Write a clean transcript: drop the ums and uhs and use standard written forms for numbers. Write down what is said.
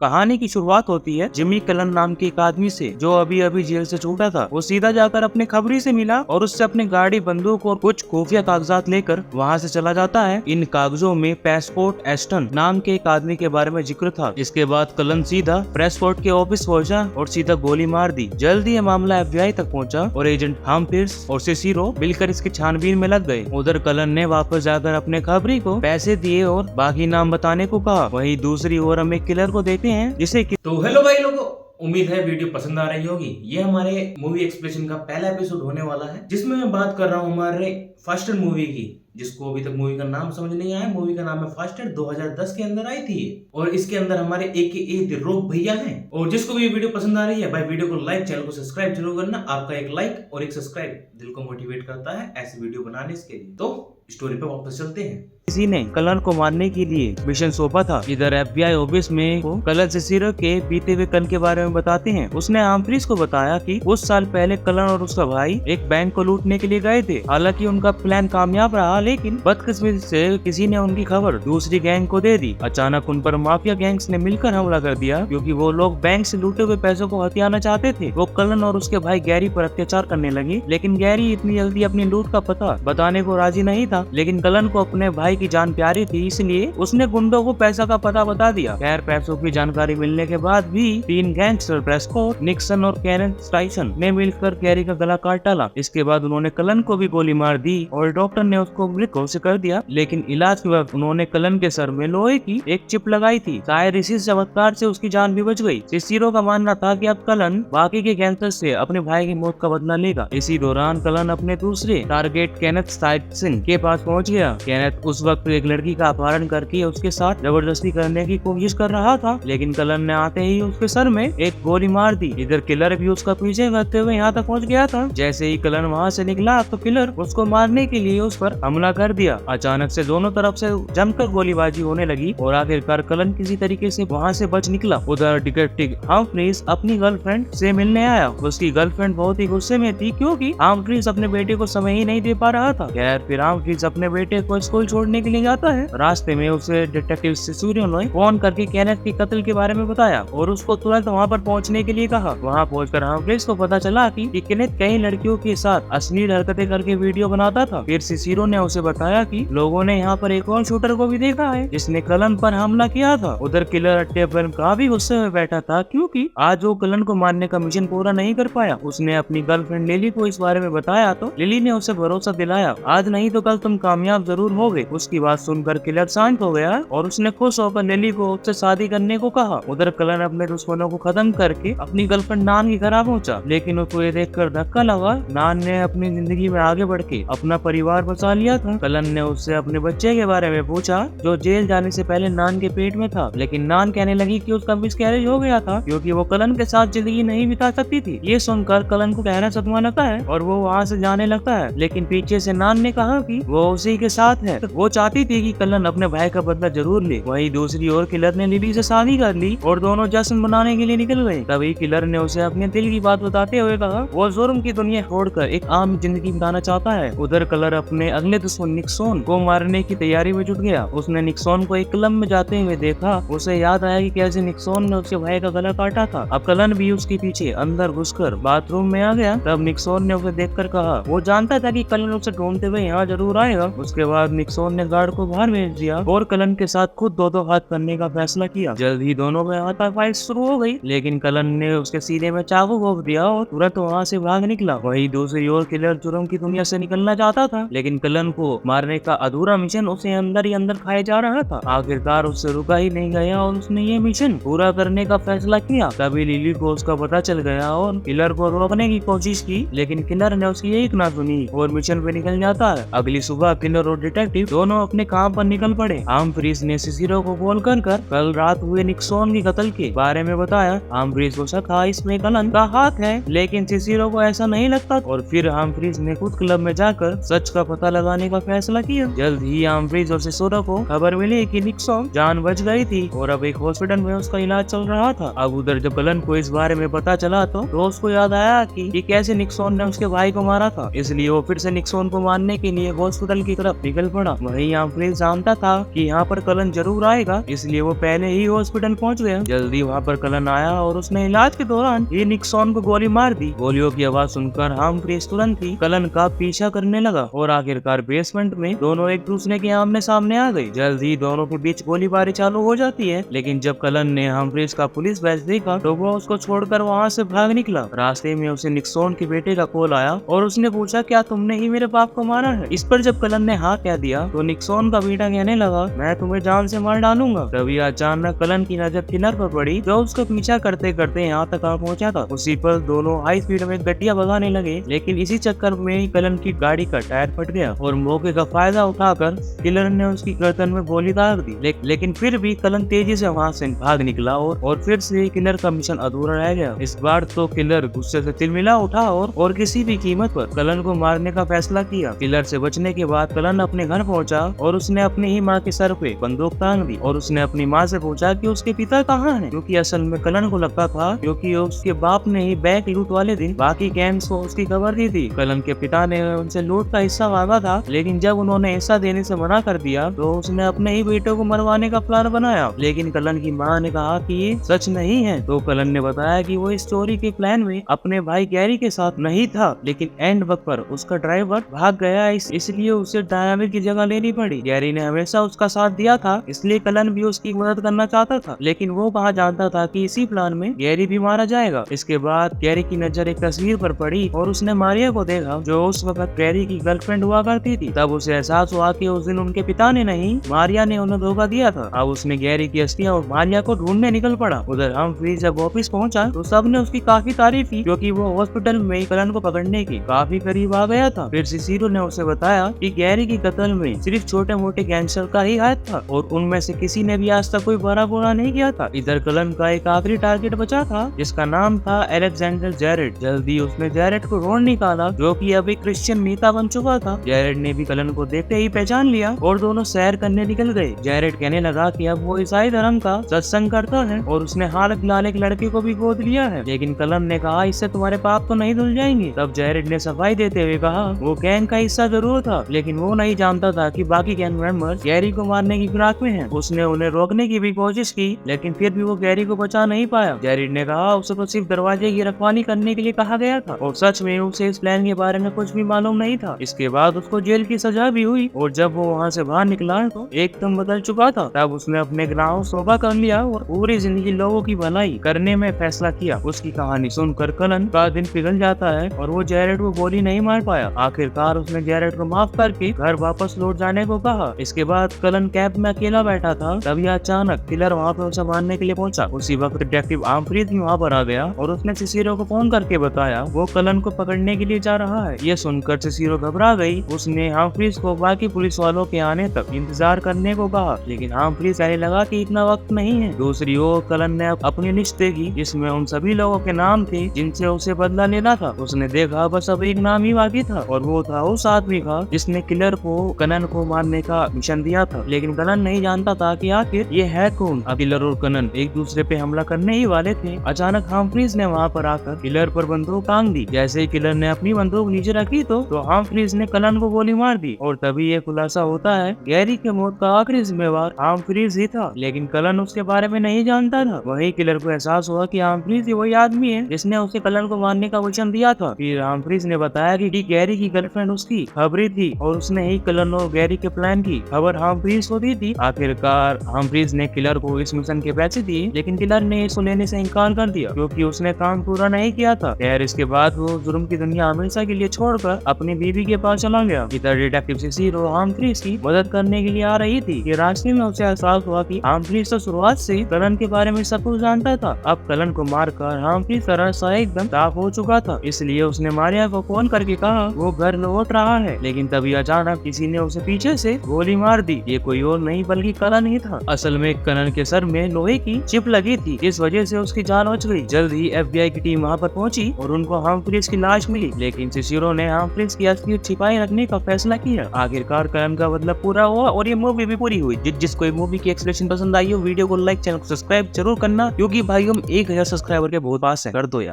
कहानी की शुरुआत होती है जिमी कलन नाम के एक आदमी से जो अभी अभी जेल से छूटा था। वो सीधा जाकर अपने खबरी से मिला और उससे अपनी गाड़ी, बंदूक और कुछ खुफिया कागजात लेकर वहाँ से चला जाता है। इन कागजों में पैसपोर्ट एस्टन नाम के एक आदमी के बारे में जिक्र था। इसके बाद कलन सीधा प्रेसपोर्ट के ऑफिस पहुंचा और सीधा गोली मार दी। जल्दी ये मामला FBI तक पहुंचा और एजेंट हाम्फ्रीज और सिसिरो मिलकर इसकी छानबीन में लग गए। उधर कलन ने वापस जाकर अपने खबरी को पैसे दिए और बाकी नाम बताने को कहा। वहीं दूसरी ओर हम एक किलर को देखते हैं जिसे तो हेलो भाई लोगों, उम्मीद है वीडियो पसंद आ रही होगी। ये हमारे मूवी एक्सप्रेशन का पहला एपिसोड होने वाला है जिसमें मैं बात कर रहा हूँ हमारे फास्टर मूवी की, जिसको अभी तक मूवी का नाम समझ नहीं आया। मूवी का नाम है फास्टर, 2010 के अंदर आई थी और इसके अंदर हमारे AKA द रॉक भैया हैं। और जिसको भी ये वीडियो पसंद आ रही है भाई, वीडियो को लाइक, चैनल को सब्सक्राइब जरूर करना। आपका एक लाइक और एक सब्सक्राइब दिल को मोटिवेट करता है ऐसी वीडियो बनाने के लिए। तो स्टोरी पे वापस चलते हैं। किसी ने कलन को मारने के लिए मिशन सौंपा था। इधर FBI ऑफिस में कलन सिसिरो के बीते हुए कल के बारे में बताते हैं। उसने हाम्फ्रीज को बताया कि कुछ साल पहले कलन और उसका भाई एक बैंक को लूटने के लिए गए थे। हालांकि उनका प्लान कामयाब रहा, लेकिन बदकिस्मती से किसी ने उनकी खबर दूसरी गैंग को दे दी। अचानक उन पर माफिया गैंग्स ने मिलकर हमला कर दिया क्योंकि वो लोग बैंक से लूटे हुए पैसों को हथियाना चाहते थे। वो कलन और उसके भाई गैरी पर अत्याचार करने लगे, लेकिन गैरी इतनी जल्दी अपनी लूट का पता बताने को राजी नहीं था। लेकिन कलन को अपने भाई की जान प्यारी थी, इसलिए उसने गुंडों को पैसा का पता बता दिया। खैर, पैसों की जानकारी मिलने के बाद भी तीन गैंगस्टर प्रेस्कॉट, निक्सन और केनेथ स्टाइसन ने मिलकर गैरी का गला काट डाला। इसके बाद उन्होंने कलन को भी गोली मार दी और डॉक्टर ने उसको मृत घोषित कर दिया। लेकिन इलाज के वक्त उन्होंने कलन के सर में लोहे की एक चिप लगाई थी। शायद इसी चमत्कार से उसकी जान भी बच गई। सिसिरो का मानना था कि अब कलन बाकी के गैंगस्टर से अपने भाई की मौत का बदला लेगा। इसी दौरान कलन अपने दूसरे टारगेट केनेथ स्टाइसन के पास पहुंच गया। केनेथ उस वक्त एक लड़की का अपहरण करके उसके साथ जबरदस्ती करने की कोशिश कर रहा था, लेकिन कलन ने आते ही उसके सर में एक गोली मार दी। इधर किलर भी उसका पीछे करते हुए यहाँ तक पहुँच गया था। जैसे ही कलन वहाँ से निकला तो किलर उसको मारने के लिए उस पर हमला कर दिया। अचानक से दोनों तरफ से जमकर गोलीबाजी होने लगी और आखिरकार कलन किसी तरीके से वहाँ से बच निकला। उधर डिटेक्टिव हाम्फ्रीज अपनी गर्लफ्रेंड से मिलने आया। उसकी गर्लफ्रेंड बहुत ही गुस्से में थी क्योंकि हाम्फ्रीज अपने बेटे को समय ही नहीं दे पा रहा था। खैर, फिर हाम्फ्रीज अपने बेटे को स्कूल छोड़ने के लिए जाता है। रास्ते में उसे डिटेक्टिव सिसिरो ने फोन करके केनेथ के कत्ल के बारे में बताया और उसको तुरंत वहाँ पर पहुँचने के लिए कहा। वहाँ पहुंचकर हाम्फ्रीज को पता चला कि केनेथ कई लड़कियों के साथ अश्लील हरकतें करके वीडियो बनाता था। फिर सिसिरो ने उसे बताया कि लोगों ने यहाँ पर एक और शूटर को भी देखा है जिसने कलन पर हमला किया था। उधर किलर अट्टे पर काफी गुस्से में बैठा था क्योंकि आज वो कलन को मारने का मिशन पूरा नहीं कर पाया। उसने अपनी गर्लफ्रेंड लिली को इस बारे में बताया तो लिली ने उसे भरोसा दिलाया, आज नहीं तो कल तुम कामयाब जरूर होगे। उसकी बात सुनकर किलर शांत हो गया और उसने खुश होकर लिली को उससे शादी करने को कहा। उधर कलन अपने दुश्मनों को खत्म करके अपनी गर्लफ्रेंड नान के घर पहुंचा, लेकिन उसको ये देखकर धक्का लगा। नान ने अपनी जिंदगी में आगे बढ़ के अपना परिवार बचा लिया था। कलन ने उससे अपने बच्चे के बारे में पूछा जो जेल जाने से पहले नान के पेट में था, लेकिन नान कहने लगी कि उसका मिसकैरेज हो गया था क्योंकि वो कलन के साथ जिंदगी नहीं बिता सकती थी। ये सुनकर कलन को गहरा सदमा लगता है और वो वहाँ से जाने लगता है, लेकिन पीछे से नान ने कहा कि वो उसी के साथ है। वो चाहती थी कि कलन अपने भाई का बदला जरूर ले। वहीं दूसरी ओर किलर ने लिली से शादी कर ली और दोनों जश्न मनाने के लिए निकल गए। तभी किलर ने उसे अपने दिल की बात बताते हुए कहा वो जुर्म की दुनिया छोड़कर एक आम जिंदगी बिताना चाहता है। उधर कलर अपने अगले दुश्मन निक्सन को मारने की तैयारी में जुट गया। उसने निक्सन को एक क्लब में जाते हुए देखा। उसे याद आया कि कैसे निक्सन ने उसके भाई का गला काटा था। अब कलन भी उसके पीछे अंदर घुसकर बाथरूम में आ गया। तब निक्सन ने उसे देखकर कहा वो जानता था कि कलन उसे ढूंढते हुए यहाँ जरूर आएगा। उसके बाद निक्सन ने गार्ड को बाहर भेज दिया और कलन के साथ खुद दो हाथ करने का फैसला किया। जल्द ही दोनों में हाथापाई शुरू हो गई, लेकिन कलन ने उसके सीने में चाकू घोंप दिया और तुरंत वहाँ से भाग निकला। वहीं दूसरी ओर किलर जुर्म की दुनिया से निकलना चाहता था, लेकिन कलन को मारने का अधूरा मिशन उसे अंदर ही अंदर खाए जा रहा था। आखिरकार उससे रुका ही नहीं गया और उसने ये मिशन पूरा करने का फैसला किया। तभी लिली को उसका पता चल गया और किलर को रोकने की कोशिश की, लेकिन किलर ने उसकी एक ना सुनी और मिशन पे निकल जाता है। अगली सुबह किलर और डिटेक्टिव दोनों अपने काम पर निकल पड़े। हाम्फ्रीज ने सिसिरो को कॉल कर कल रात हुए निक्सन की कत्ल के बारे में बताया। हाम्फ्रीज को शक था इसमें कलन का हाथ है, लेकिन सिसिरो को ऐसा नहीं लगता और फिर हाम्फ्रीज ने खुद क्लब में जाकर सच का पता लगाने का फैसला किया। जल्द ही हाम्फ्रीज और सिसिरो को खबर मिली कि निक्सन जान बच गई थी और अब एक हॉस्पिटल में उसका इलाज चल रहा था। अब उधर जब कलन को इस बारे में पता चला तो उसको याद आया कि कैसे निक्सन ने उसके भाई को मारा था, इसलिए वो फिर से निक्सन को मारने के लिए हॉस्पिटल की तरफ निकल पड़ा। वहीं हम्फ्रीज जानता था कि यहाँ पर कलन जरूर आएगा, इसलिए वो पहले ही हॉस्पिटल पहुंच गया। जल्दी वहाँ पर कलन आया और उसने इलाज के दौरान ही निक्सॉन को गोली मार दी। गोलियों की आवाज सुनकर हम्फ्रीज तुरंत ही कलन का पीछा करने लगा और आखिरकार बेसमेंट में दोनों एक दूसरे के आमने सामने आ गए। जल्दी दोनों के बीच गोलीबारी चालू हो जाती है, लेकिन जब कलन ने हम्फ्रीज का पुलिस बैच देखा तो वो उसको छोड़कर वहाँ से भाग निकला। रास्ते में उसे निक्सॉन के बेटे का कॉल आया और उसने पूछा, क्या तुमने ही मेरे बाप को मारा है? इस पर जब कलन ने हाँ कह दिया तो निक्सॉन का बेटा कहने लगा, मैं तुम्हें जान से मार डालूंगा। तभी अचानक कलन की नजर किलर पर पड़ी, जो उसका पीछा करते करते यहाँ तक आ पहुँचा था। उसी पर दोनों हाई स्पीड में गड्डियां भगाने लगे, लेकिन इसी चक्कर में कलन की गाड़ी का टायर फट गया और मौके का फायदा उठाकर किलर ने उसकी गर्दन में गोली दाग दी। लेकिन फिर भी कलन तेजी से वहाँ से भाग निकला और फिर से किलर का मिशन अधूरा रह गया। इस बार तो किलर गुस्से से तिलमिला उठा और किसी भी कीमत पर कलन को मारने का फैसला किया। किलर से बचने के बाद कलन अपने घर पहुंचा और उसने अपनी ही माँ के सर पे बंदूक तान दी और उसने अपनी माँ से पूछा कि उसके पिता कहाँ हैं, क्योंकि असल में कलन को लगता था क्योंकि उसके बाप ने ही बैंक लूट वाले दिन बाकी गैंग्स को उसकी खबर दी थी। कलन के पिता ने उनसे लूट का हिस्सा मांगा था, लेकिन जब उन्होंने हिस्सा देने से मना कर दिया तो उसने अपने ही बेटों को मरवाने का प्लान बनाया। लेकिन कलन की माँ ने कहा कि ये सच नहीं है। तो कलन ने बताया कि वो इस चोरी के प्लान में अपने भाई गैरी के साथ नहीं था, लेकिन एंड वक्त पर उसका ड्राइवर भाग गया, इसलिए उसे ड्राइवर की जगह लेनी पड़ी। गैरी ने हमेशा उसका साथ दिया था, इसलिए कलन भी उसकी मदद करना चाहता था, लेकिन वो कहा जानता था कि इसी प्लान में गैरी भी मारा जाएगा। इसके बाद गैरी की नजर एक तस्वीर पर पड़ी और उसने मारिया को देखा, जो उस वक्त गैरी की गर्लफ्रेंड हुआ करती थी। तब उसे एहसास हुआ कि उस दिन उनके पिता ने नहीं, मारिया ने उन्हें धोखा दिया था। अब उसने गैरी की अस्थियां और मारिया को ढूंढने निकल पड़ा। उधर हम्फ्रीज जब ऑफिस पहुंचा तो सबने उसकी काफी तारीफ की, क्योंकि वो हॉस्पिटल में कलन को पकड़ने की काफी करीब आ गया था। फिर सिसिरो ने उसे बताया कि गैरी की कत्ल में सिर्फ छोटे मोटे गैंगस्टर का ही हाथ था और उनमें से किसी ने भी आज तक कोई बड़ा बुरा नहीं किया था। इधर कलन का एक आखिरी टारगेट बचा था, जिसका नाम था अलेक्जेंडर जैरेट। जल्दी उसने जैरेट को ढूंढ निकाला, जो कि अभी क्रिश्चियन नेता बन चुका था। जैरेट ने भी कलन को देखते ही पहचान लिया और दोनों सैर करने निकल गए। जैरेट कहने लगा कि अब वो ईसाई धर्म का सत्संग करता है और उसने हाल फिलहाल एक लड़के को भी गोद लिया है, लेकिन कलन ने कहा इससे तुम्हारे पाप तो नहीं धुल जाएंगे। तब जैरेट ने सफाई देते हुए कहा वो गैंग का हिस्सा जरूर था, लेकिन वो नहीं जानता था कि बाकी गैंग मेंबर्स गैरी को मारने की फिराक में हैं। उसने उन्हें रोकने की भी कोशिश की, लेकिन फिर भी वो गैरी को बचा नहीं पाया। जैरेट ने कहा उसे तो सिर्फ दरवाजे की रखवाली करने के लिए कहा गया था और सच में उसे इस प्लान के बारे में कुछ भी मालूम नहीं था। इसके बाद उसको जेल की सजा भी हुई और जब वो वहाँ से बाहर निकला तो एकदम बदल चुका था। तब उसने अपने ग्राम तौबा कर लिया और पूरी जिंदगी लोगों की भलाई करने में फैसला किया। उसकी कहानी सुनकर कलन का दिन पिघल जाता है और वो जैरेट को गोली नहीं मार पाया। आखिरकार उसने जैरेट को माफ करके घर वापस लौट जाने को कहा। इसके बाद कलन कैब में अकेला बैठा था, तभी अचानक किलर वहाँ पे उसे मारने के लिए पहुंचा। उसी वक्त डिटेक्टिव हम्फ्रीज भी वहाँ पर आ गया और उसने सिसिरो को फोन करके बताया वो कलन को पकड़ने के लिए जा रहा है। ये सुनकर सिसिरो घबरा गई। उसने हम्फ्रीज को बाकी पुलिस वालों के आने तक इंतजार करने को कहा, लेकिन हम्फ्रीज कहने लगा कि इतना वक्त नहीं है। दूसरी ओर कलन ने अपनी लिस्ट देखी, जिसमें उन सभी लोगों के नाम थे जिनसे उसे बदला लेना था। उसने देखा बस अब एक नाम ही बाकी था और वो था उस आदमी का जिसने किलर को कलन को मारने का मिशन दिया था, लेकिन कलन नहीं जानता था कि आखिर ये है कौन। अब किलर और कलन एक दूसरे पे हमला करने ही वाले थे। अचानक हम्फ्रीज ने वहाँ पर आकर किलर पर बंदूक तान दी। जैसे ही किलर ने अपनी बंदूक नीचे रखी तो हम्फ्रीज ने कलन को गोली मार दी और तभी ये खुलासा होता है गैरी के मौत का आखिरी जिम्मेवार हम्फ्रीज ही था, लेकिन कलन उसके बारे में नहीं जानता था। वही किलर को एहसास हुआ कि हम्फ्रीज वही आदमी है जिसने उसे कलन को मारने का वचन दिया था। फिर हम्फ्रीज ने बताया कि गैरी की गर्लफ्रेंड उसकी खबरी थी और उसने ही कलन और गैरी के प्लान की खबर हम्फ्रीज को दी थी। आखिरकार हम्फ्रीज ने किलर को इस मिशन के पैसे दिए, लेकिन किलर ने इसको लेने से इनकार कर दिया क्योंकि उसने काम पूरा नहीं किया था। खैर इसके बाद वो जुर्म की दुनिया हमेशा के लिए छोड़कर अपनी बीवी के पास चला गया। इधर डिटेक्टिव सिसिरो हम्फ्रीज की मदद करने के लिए आ रही थी कि रास्ते में उसे एहसास हुआ कि हम्फ्रीज तो शुरुआत से कलन के बारे में सब कुछ जानता था। अब कलन को मारकर हम्फ्रीज का रास्ता एकदम साफ हो चुका था, इसलिए उसने मारिया को फोन करके कहा वो घर लौट रहा है। लेकिन तभी अचानक किसी ने उसे पीछे से गोली मार दी। ये कोई और नहीं बल्कि कलन ही था। असल में कलन के सर में लोहे की चिप लगी थी, इस वजह से उसकी जान बच गई। जल्द ही FBI की टीम वहाँ पर पहुंची और उनको हम्फ्रीज की लाश मिली, लेकिन सिसिरो ने हम्फ्रीज की असलियत छिपाए रखने का फैसला किया। आखिरकार कलन का बदला पूरा हुआ और ये मूवी भी पूरी हुई। जिसको मूवी की एक्सप्लेनेशन पसंद आई हो, वीडियो को लाइक, चैनल को सब्सक्राइब जरूर करना, क्योंकि भाई हम 1000 सब्सक्राइबर के बहुत पास है। कर दो यार।